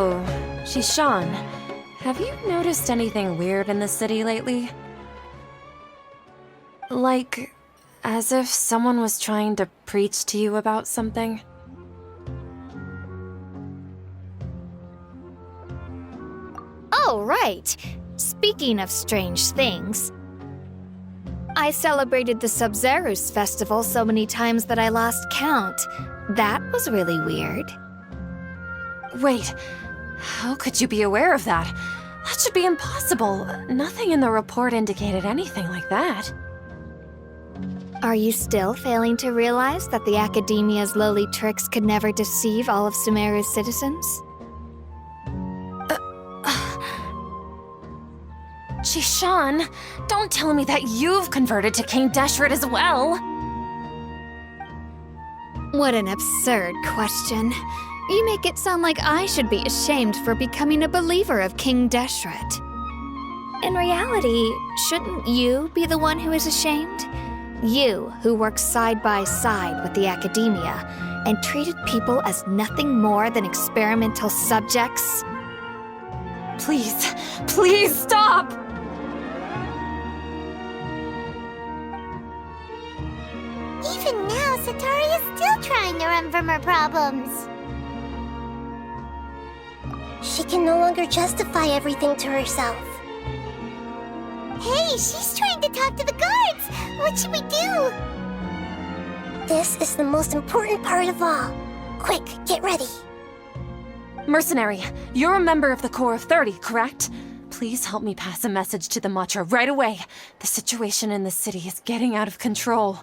Oh, Shishan. Have you noticed anything weird in the city lately? Like, as if someone was trying to preach to you about something? Oh, right. Speaking of strange things, I celebrated the Sub-Zerus festival so many times that I lost count. That was really weird. Wait, how could you be aware of that? That should be impossible. Nothing in the report indicated anything like that. Are you still failing to realize that the Academia's lowly tricks could never deceive all of Sumeru's citizens? Shishan, don't tell me that you've converted to King Deshret as well! What an absurd question. You make it sound like I should be ashamed for becoming a believer of King Deshret. In reality, shouldn't you be the one who is ashamed? You, who works side by side with the Academia and treated people as nothing more than experimental subjects? Please, please stop! Even now, Satori is still trying to run from her problems. She can no longer justify everything to herself. Hey, she's trying to talk to the guards! What should we do? This is the most important part of all. Quick, get ready. Mercenary, you're a member of the Corps of 30, correct? Please help me pass a message to the Matra right away. The situation in the city is getting out of control.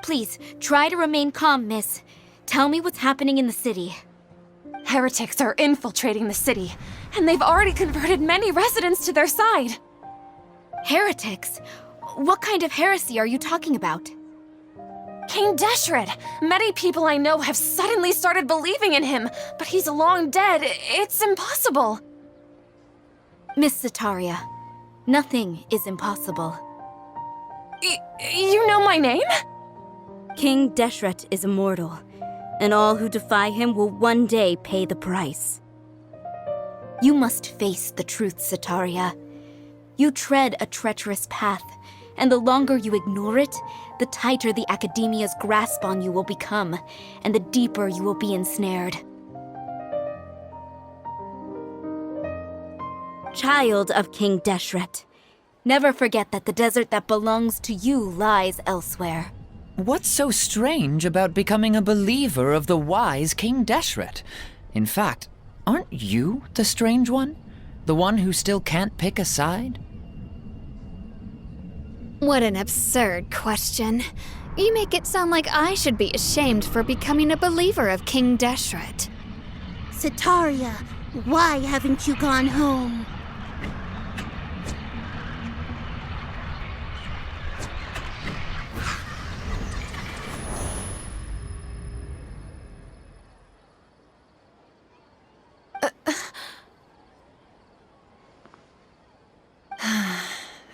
Please, try to remain calm, miss. Tell me what's happening in the city. Heretics are infiltrating the city, and they've already converted many residents to their side. Heretics? What kind of heresy are you talking about? King Deshret! Many people I know have suddenly started believing in him, but he's long dead. It's impossible. Miss Sataria, nothing is impossible. You know my name? King Deshret is immortal, and all who defy him will one day pay the price. You must face the truth, Sataria. You tread a treacherous path, and the longer you ignore it, the tighter the Academia's grasp on you will become, and the deeper you will be ensnared. Child of King Deshret, never forget that the desert that belongs to you lies elsewhere. What's so strange about becoming a believer of the wise King Deshret? In fact, aren't you the strange one? The one who still can't pick a side? What an absurd question. You make it sound like I should be ashamed for becoming a believer of King Deshret. Sataria, why haven't you gone home?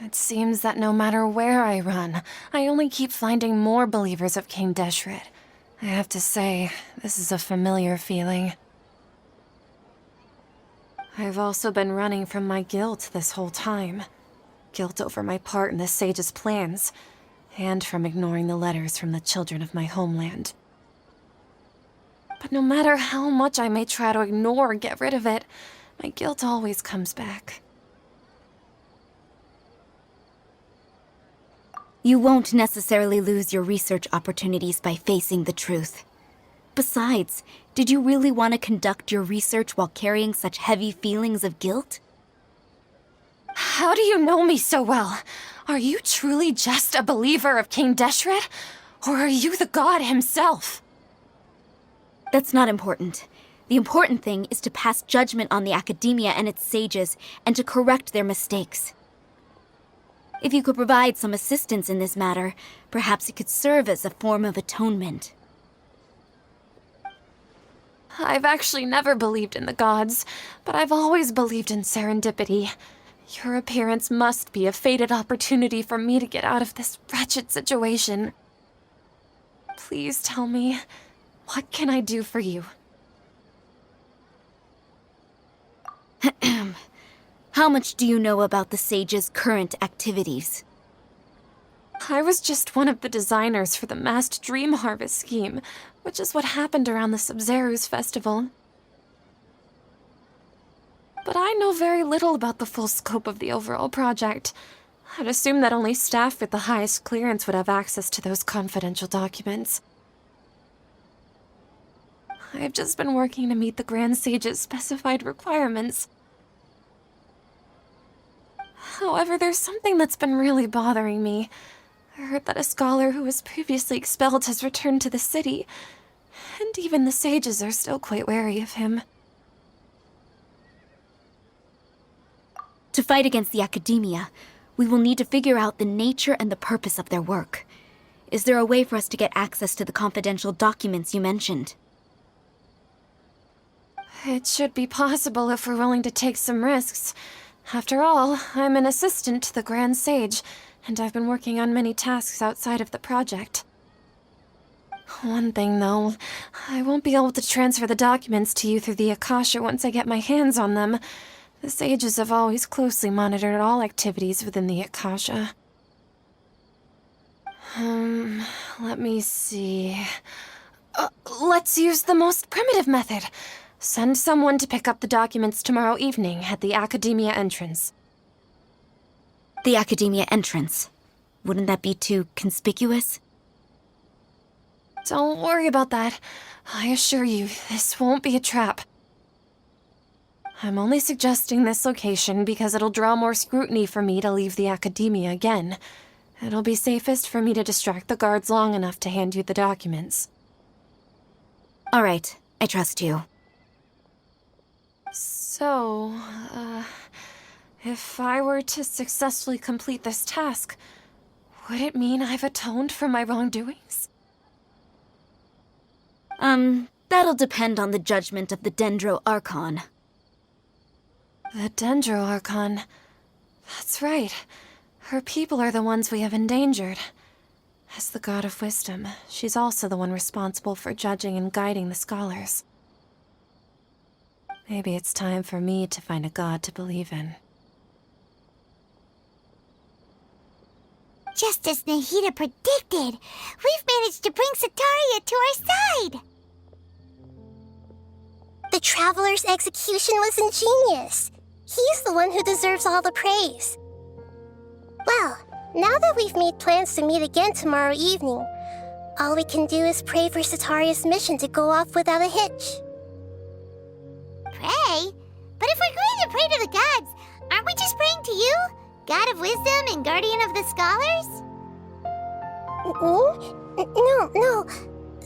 It seems that no matter where I run, I only keep finding more believers of King Deshret. I have to say, this is a familiar feeling. I've also been running from my guilt this whole time. Guilt over my part in the sage's plans, and from ignoring the letters from the children of my homeland. But no matter how much I may try to ignore or get rid of it, my guilt always comes back. You won't necessarily lose your research opportunities by facing the truth. Besides, did you really want to conduct your research while carrying such heavy feelings of guilt? How do you know me so well? Are you truly just a believer of King Deshret? Or are you the god himself? That's not important. The important thing is to pass judgment on the Academia and its sages, and to correct their mistakes. If you could provide some assistance in this matter, perhaps it could serve as a form of atonement. I've actually never believed in the gods, but I've always believed in serendipity. Your appearance must be a fated opportunity for me to get out of this wretched situation. Please tell me, what can I do for you? How much do you know about the Sage's current activities? I was just one of the designers for the masked dream harvest scheme, which is what happened around the Sub-Zeru's festival. But I know very little about the full scope of the overall project. I'd assume that only staff with the highest clearance would have access to those confidential documents. I've just been working to meet the Grand Sage's specified requirements. However, there's something that's been really bothering me. I heard that a scholar who was previously expelled has returned to the city, and even the sages are still quite wary of him. To fight against the Academia, we will need to figure out the nature and the purpose of their work. Is there a way for us to get access to the confidential documents you mentioned? It should be possible if we're willing to take some risks. After all, I'm an assistant to the Grand Sage, and I've been working on many tasks outside of the project. One thing, though, I won't be able to transfer the documents to you through the Akasha once I get my hands on them. The sages have always closely monitored all activities within the Akasha. Let me see. Let's use the most primitive method. Send someone to pick up the documents tomorrow evening at the Academia entrance. The Academia entrance. Wouldn't that be too conspicuous? Don't worry about that. I assure you, this won't be a trap. I'm only suggesting this location because it'll draw more scrutiny for me to leave the Academia again. It'll be safest for me to distract the guards long enough to hand you the documents. All right, I trust you. So, if I were to successfully complete this task, would it mean I've atoned for my wrongdoings? That'll depend on the judgment of the Dendro Archon. The Dendro Archon. That's right. Her people are the ones we have endangered. As the God of Wisdom, she's also the one responsible for judging and guiding the scholars. Maybe it's time for me to find a god to believe in. Just as Nahida predicted, we've managed to bring Sataria to our side! The Traveler's execution was ingenious. He's the one who deserves all the praise. Well, now that we've made plans to meet again tomorrow evening, all we can do is pray for Sataria's mission to go off without a hitch. Pray? But if we're going to pray to the gods, aren't we just praying to you? God of Wisdom and Guardian of the Scholars? No.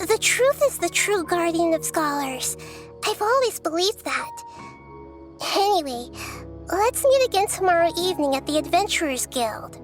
The truth is the true Guardian of Scholars. I've always believed that. Anyway, let's meet again tomorrow evening at the Adventurers Guild.